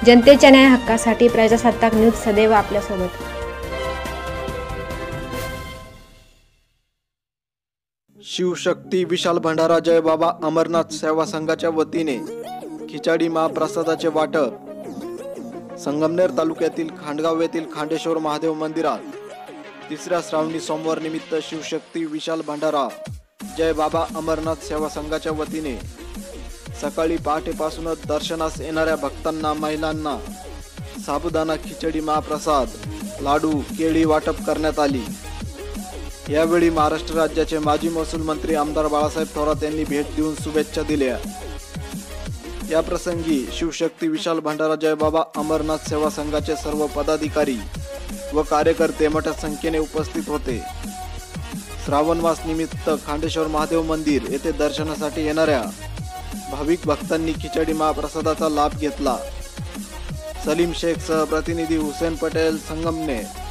जनतेच्या न्याय हक्कासाठी प्रजासत्ताक न्यूज सदैव आपल्यासोबत। शिवशक्ती विशाल भंडारा जय बाबा अमरनाथ सेवा संघाच्या वतीने खिचडी महाप्रसादाचे वाटप संगमनेर तालुक्यातील खांडगाव येथील खांडेश्वर महादेव मंदिरात तिसऱ्या श्रावणी सोमवार निमित्त शिवशक्ती विशाल भंडारा जय बाबा अमरनाथ सेवा संघाच्या वतीने सकाळी पहाटेपासूनच दर्शनास येणाऱ्या भक्तांना महिलांना साबुदाणा खिचडी महाप्रसाद लाडू केळी वाटप करण्यात आली। यावेळी महाराष्ट्र राज्याचे माजी महसूल मंत्री आमदार बाळासाहेब थोरात यांनी भेट देऊन शुभेच्छा दिल्या। या प्रसंगी शिवशक्ती विशाल भंडारा जय बाबा अमरनाथ सेवा संघाचे सर्व पदाधिकारी व कार्यकर्ते मोठ्या संख्येने उपस्थित होते। श्रावण मास निमित्त खांडेश्वर महादेव मंदिर येथे दर्शनासाठी येणाऱ्या भाविक भक्तांनी खिचडी महाप्रसादाचा लाभ घेतला। सलीम शेख सह प्रतिनिधी हुसेन पटेल, संगमनेर।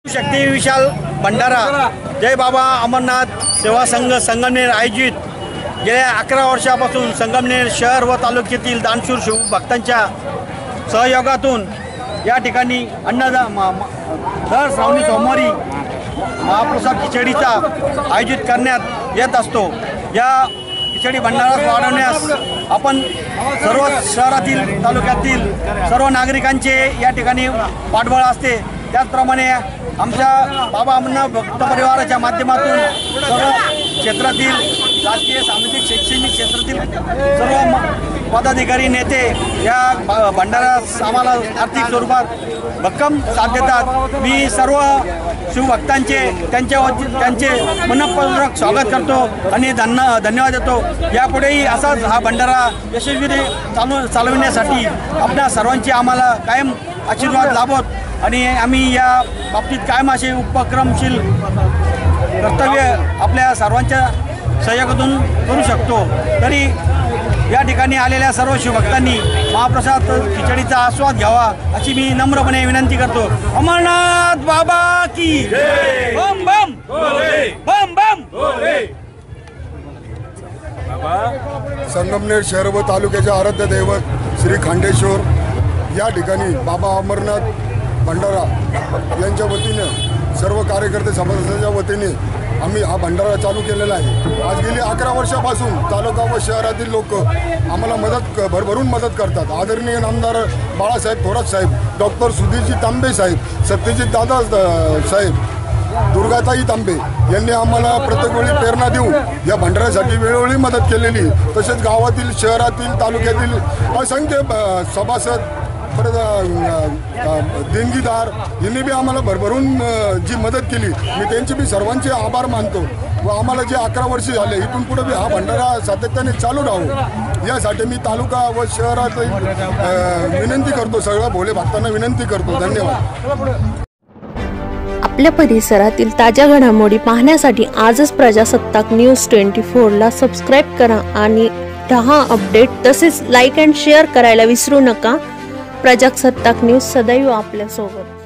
शक्ती विशाल भंडारा जय बाबा अमरनाथ सेवा संघ संगमनेर आयोजित गेल्या 11 वर्षापासून संगमनेर शहर व तालुक्यातील दानशूर शिवभक्तांच्या सहयोगातून या ठिकाणी दर श्रावणी सोमवारी महाप्रसाद खिचडीचा आयोजित करण्यात येत असतो। या खिचडी भंडारा वाढवण्यास आपण सर्व शहरातील तालुक्यातील सर्व नागरिकांचे या ठिकाणी पाठबळ असते। त्याचप्रमाणे आमच्या बाबा अमरनाथ भक्त परिवाराच्या माध्यमातून सर्व क्षेत्रातील राजकीय सामाजिक शैक्षणिक क्षेत्रातील सर्व पदाधिकारी नेते या भंडाऱ्यास आम्हाला आर्थिक स्वरूपात भक्कम साथ देतात। मी सर्व शिवभक्तांचे त्यांचे मनपूर्वक स्वागत करतो आणि धन्यवाद देतो। यापुढेही असाच हा भंडारा यशस्वीने चालविण्यासाठी आपल्या सर्वांची आम्हाला कायम आशीर्वाद लाभोत आणि आम्ही या बाबतीत कायम असे उपक्रमशील कर्तव्य आपल्या सर्वांच्या सहयोगातून करू शकतो। तरी या ठिकाणी आलेल्या सर्व शिवभक्तांनी महाप्रसाद खिचडीचा आस्वाद घ्यावा अशी मी नम्रपणे विनंती करतो। अमरनाथ बाबा की जय। बम बम भोले, बम बम भोले। संगमनेर शहर व तालुक्याचे आराध्य दैवत श्री खांडेश्वर या ठिकाणी बाबा अमरनाथ भंडारा यांच्या वतीने सर्व कार्यकर्ते सभासदांच्या वतीने आम्ही हा भंडारा चालू केलेला आहे। आज गेली 11 वर्षापासून तालुका व शहरातील लोक आम्हाला भरभरून मदत करतात। आदरणीय नामदार बाळासाहेब थोरात साहेब, डॉक्टर सुधीरजी तांबे साहेब, सत्यजित दादा साहेब, दुर्गाताई तांबे यांनी आम्हाला प्रत्येक वेळी प्रेरणा देऊन या भंडाऱ्यासाठी वेळोवेळी मदत केलेली। तसेच गावातील शहरातील तालुक्यातील असंख्य सभासद परत देणगीदार यांनी बी आम्हाला भरभरून जी मदत केली मी त्यांचे बी सर्वांचे आभार मानतो। व आम्हाला जे 11 वर्ष झाले इथून पुढे बी हा भंडारा सातत्याने चालू राहू यासाठी मी तालुका व शहरात विनंती करतो, सगळ्या भोले भक्तांना विनंती करतो। धन्यवाद। आपल्या परिसरातील ताज्या घडामोडी पाहण्यासाठी आजच प्रजासत्ताक न्यूज 24 ला सबस्क्राईब करा आणि रहा अपडेट। तसेच लाईक अँड शेअर करायला विसरू नका। प्रजासत्ताक न्यूज सदैव आपल्या सोबत।